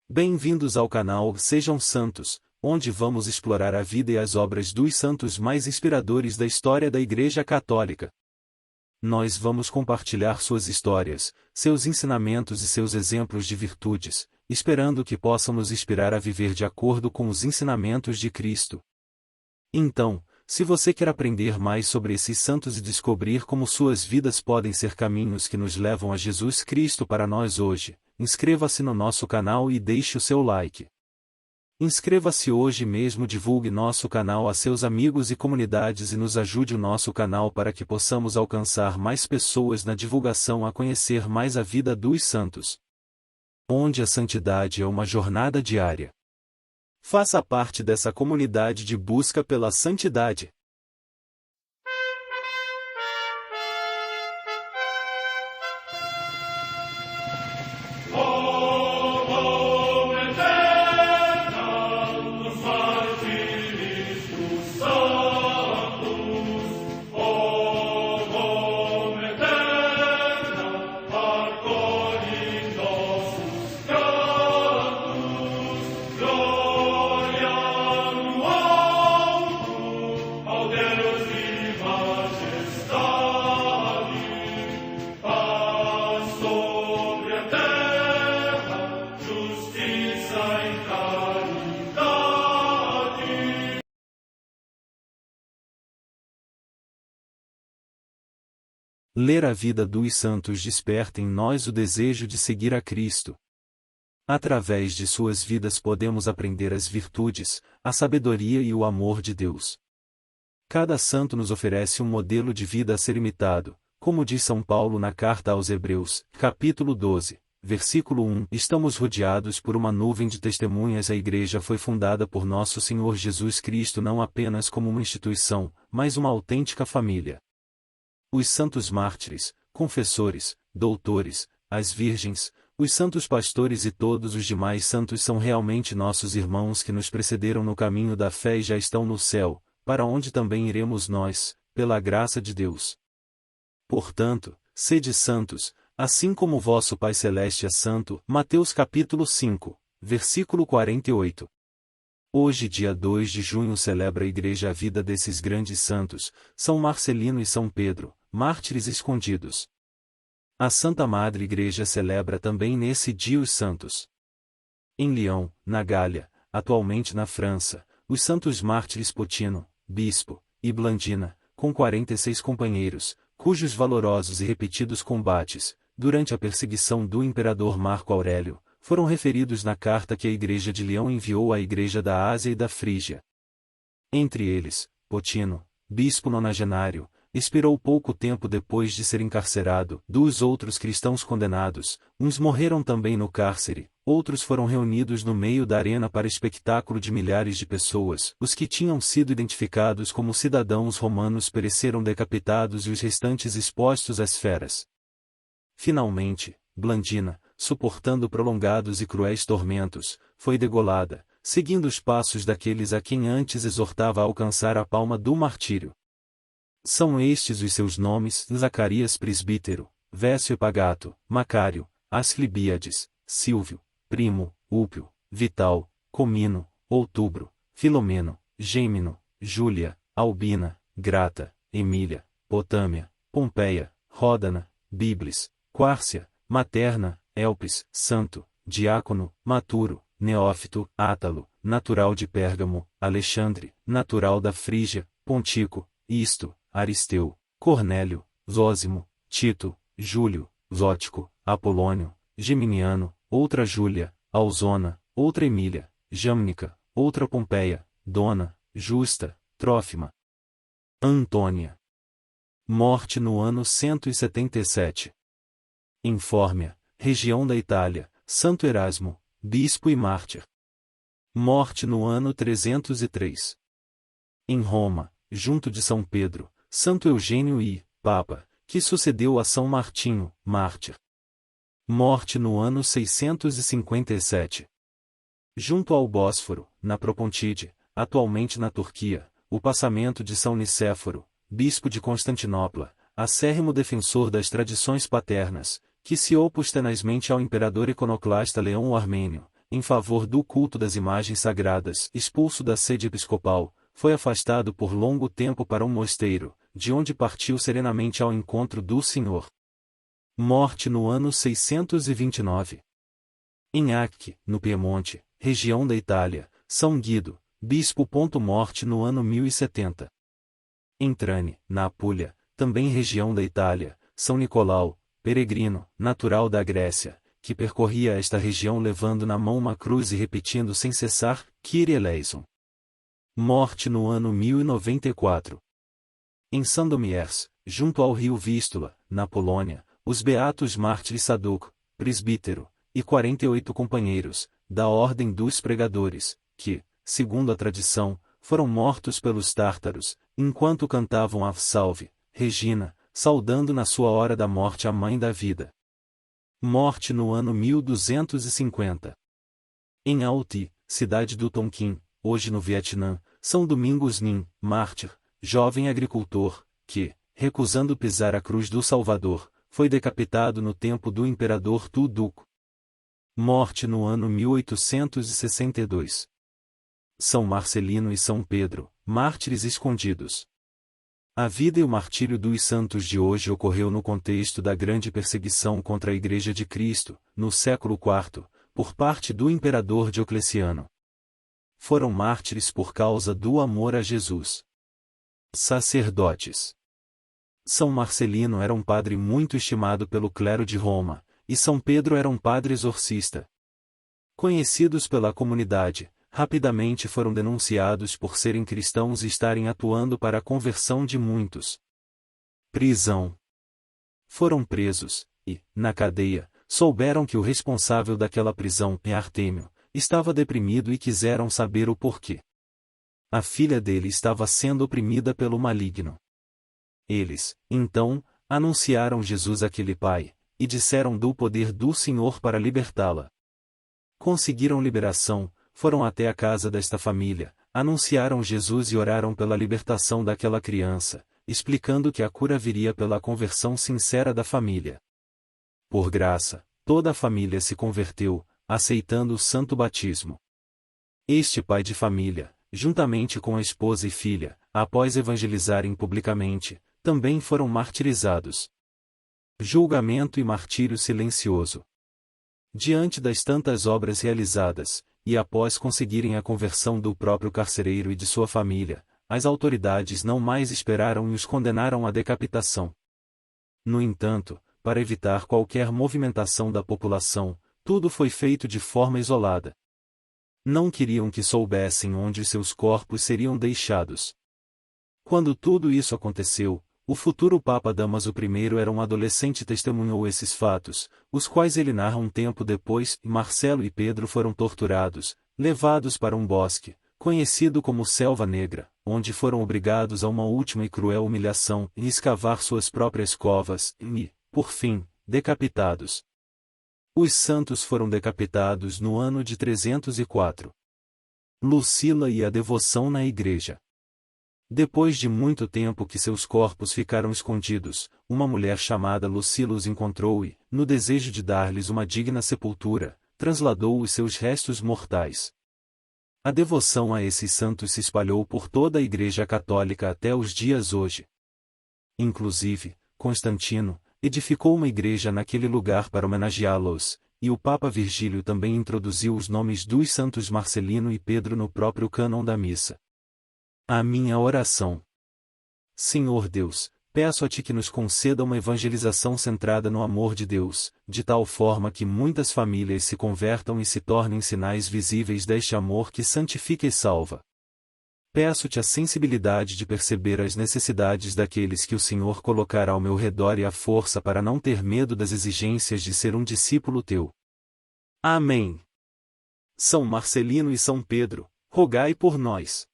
Bem-vindos ao canal Sejam Santos, onde vamos explorar a vida e as obras dos santos mais inspiradores da história da Igreja Católica. Nós vamos compartilhar suas histórias, seus ensinamentos e seus exemplos de virtudes, esperando que possam nos inspirar a viver de acordo com os ensinamentos de Cristo. Então, se você quer aprender mais sobre esses santos e descobrir como suas vidas podem ser caminhos que nos levam a Jesus Cristo para nós hoje, inscreva-se no nosso canal e deixe o seu like. Inscreva-se hoje mesmo, divulgue nosso canal a seus amigos e comunidades e nos ajude o nosso canal para que possamos alcançar mais pessoas na divulgação a conhecer mais a vida dos santos. Onde a santidade é uma jornada diária. Faça parte dessa comunidade de busca pela santidade. Ler a vida dos santos desperta em nós o desejo de seguir a Cristo. Através de suas vidas podemos aprender as virtudes, a sabedoria e o amor de Deus. Cada santo nos oferece um modelo de vida a ser imitado, como diz São Paulo na carta aos Hebreus, capítulo 12, versículo 1. Estamos rodeados por uma nuvem de testemunhas. A Igreja foi fundada por nosso Senhor Jesus Cristo não apenas como uma instituição, mas uma autêntica família. Os santos mártires, confessores, doutores, as virgens, os santos pastores e todos os demais santos são realmente nossos irmãos que nos precederam no caminho da fé e já estão no céu, para onde também iremos nós, pela graça de Deus. Portanto, sede santos, assim como vosso Pai Celeste é santo. Mateus capítulo 5, versículo 48. Hoje, dia 2 de junho, celebra a Igreja a vida desses grandes santos, São Marcelino e São Pedro, mártires escondidos. A Santa Madre Igreja celebra também nesse dia os santos. Em Lyon, na Gália, atualmente na França, os santos mártires Potino, bispo, e Blandina, com 46 companheiros, cujos valorosos e repetidos combates, durante a perseguição do imperador Marco Aurélio, foram referidos na carta que a Igreja de Lyon enviou à Igreja da Ásia e da Frígia. Entre eles, Potino, bispo nonagenário, expirou pouco tempo depois de ser encarcerado. Dos outros cristãos condenados, uns morreram também no cárcere, outros foram reunidos no meio da arena para espetáculo de milhares de pessoas. Os que tinham sido identificados como cidadãos romanos pereceram decapitados e os restantes expostos às feras. Finalmente, Blandina, suportando prolongados e cruéis tormentos, foi degolada, seguindo os passos daqueles a quem antes exortava a alcançar a palma do martírio. São estes os seus nomes: Zacarias presbítero, Vécio Epagato, Macário, Asclebíades, Silvio, Primo, Úpio, Vital, Comino, Outubro, Filomeno, Gêmino, Júlia, Albina, Grata, Emília, Potâmia, Pompeia, Ródana, Biblis, Quárcia, Materna, Elpis, Santo, Diácono, Maturo, Neófito, Átalo, natural de Pérgamo, Alexandre, natural da Frígia, Pontico, Isto, Aristeu, Cornélio, Zósimo, Tito, Júlio, Zótico, Apolônio, Geminiano, outra Júlia, Ausona, outra Emília, Jâmnica, outra Pompeia, Dona, Justa, Trófima. Antônia. Morte no ano 177. Infórmia, região da Itália, Santo Erasmo, bispo e mártir. Morte no ano 303. Em Roma, junto de São Pedro, Santo Eugênio I, Papa, que sucedeu a São Martinho, mártir. Morte no ano 657. Junto ao Bósforo, na Propontide, atualmente na Turquia, o passamento de São Nicéforo, bispo de Constantinopla, acérrimo defensor das tradições paternas, que se opôs tenazmente ao imperador iconoclasta Leão o Armênio, em favor do culto das imagens sagradas, expulso da sede episcopal, foi afastado por longo tempo para um mosteiro, de onde partiu serenamente ao encontro do Senhor. Morte no ano 629. Em Acqui, no Piemonte, região da Itália, São Guido, bispo. Morte no ano 1070. Em Trani, na Apulia, também região da Itália, São Nicolau, peregrino, natural da Grécia, que percorria esta região levando na mão uma cruz e repetindo sem cessar, Kyrie eleison. Morte no ano 1094. Em Sandomierz, junto ao rio Vístula, na Polônia, os beatos mártires Saduco, presbítero, e 48 companheiros, da ordem dos pregadores, que, segundo a tradição, foram mortos pelos tártaros, enquanto cantavam a Salve, Regina, saudando na sua hora da morte a Mãe da Vida. Morte no ano 1250. Em Auti, cidade do Tonkin, hoje no Vietnã, São Domingos Nin, mártir, jovem agricultor, que, recusando pisar a cruz do Salvador, foi decapitado no tempo do imperador Tu Duc. Morte no ano 1862. São Marcelino e São Pedro, mártires escondidos. A vida e o martírio dos santos de hoje ocorreu no contexto da grande perseguição contra a Igreja de Cristo, no século IV, por parte do imperador Diocleciano. Foram mártires por causa do amor a Jesus. Sacerdotes. São Marcelino era um padre muito estimado pelo clero de Roma, e São Pedro era um padre exorcista. Conhecidos pela comunidade, rapidamente foram denunciados por serem cristãos e estarem atuando para a conversão de muitos. Prisão. Foram presos, e, na cadeia, souberam que o responsável daquela prisão, Artêmio, estava deprimido e quiseram saber o porquê. A filha dele estava sendo oprimida pelo maligno. Eles, então, anunciaram Jesus àquele pai, e disseram do poder do Senhor para libertá-la. Conseguiram liberação, foram até a casa desta família, anunciaram Jesus e oraram pela libertação daquela criança, explicando que a cura viria pela conversão sincera da família. Por graça, toda a família se converteu, aceitando o santo batismo. Este pai de família, juntamente com a esposa e filha, após evangelizarem publicamente, também foram martirizados. Julgamento e martírio silencioso. Diante das tantas obras realizadas, e após conseguirem a conversão do próprio carcereiro e de sua família, as autoridades não mais esperaram e os condenaram à decapitação. No entanto, para evitar qualquer movimentação da população, tudo foi feito de forma isolada. Não queriam que soubessem onde seus corpos seriam deixados. Quando tudo isso aconteceu, o futuro Papa Damaso I era um adolescente e testemunhou esses fatos, os quais ele narra um tempo depois. Marcelo e Pedro foram torturados, levados para um bosque, conhecido como Selva Negra, onde foram obrigados a uma última e cruel humilhação e escavar suas próprias covas, e, por fim, decapitados. Os santos foram decapitados no ano de 304. Lucila e a devoção na Igreja. Depois de muito tempo que seus corpos ficaram escondidos, uma mulher chamada Lucila os encontrou e, no desejo de dar-lhes uma digna sepultura, trasladou os seus restos mortais. A devoção a esses santos se espalhou por toda a Igreja Católica até os dias hoje. Inclusive, Constantino edificou uma igreja naquele lugar para homenageá-los, e o Papa Virgílio também introduziu os nomes dos santos Marcelino e Pedro no próprio cânon da missa. A minha oração. Senhor Deus, peço a Ti que nos conceda uma evangelização centrada no amor de Deus, de tal forma que muitas famílias se convertam e se tornem sinais visíveis deste amor que santifica e salva. Peço-te a sensibilidade de perceber as necessidades daqueles que o Senhor colocará ao meu redor e a força para não ter medo das exigências de ser um discípulo Teu. Amém. São Marcelino e São Pedro, rogai por nós.